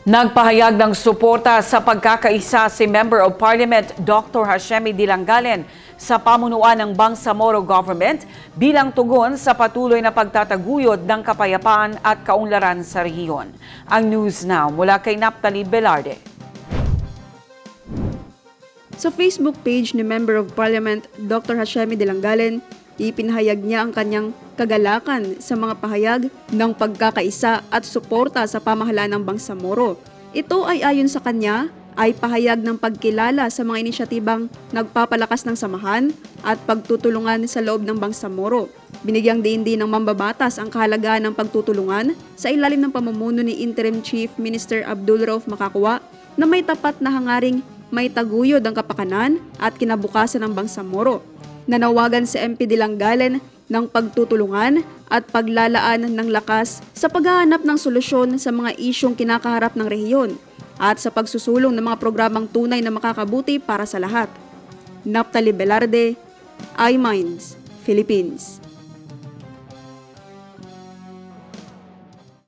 Nagpahayag ng suporta sa pagkakaisa si Member of Parliament Dr. Hashemi Dilangalen sa pamunuan ng Bangsamoro Government bilang tugon sa patuloy na pagtataguyod ng kapayapaan at kaunlaran sa rehiyon. Ang News Now mula kay Naphtali Velarde. Sa Facebook page ni Member of Parliament Dr. Hashemi Dilangalen, ipinahayag niya ang kanyang kagalakan sa mga pahayag ng pagkakaisa at suporta sa pamahalaan ng Bangsamoro. Ito ay ayon sa kanya ay pahayag ng pagkilala sa mga inisyatibang nagpapalakas ng samahan at pagtutulungan sa loob ng Bangsamoro. Binigyang diin din ng mambabatas ang kahalagaan ng pagtutulungan sa ilalim ng pamumuno ni Interim Chief Minister Abdul Rauf Makakwa na may tapat na hangaring may taguyod ang kapakanan at kinabukasan ng Bangsamoro. Nanawagan si MP Dilangalen ng pagtutulungan at paglalaan ng lakas sa paghahanap ng solusyon sa mga isyong kinakaharap ng rehiyon at sa pagsusulong ng mga programang tunay na makakabuti para sa lahat. Naphtali Velarde, iMinds, Philippines.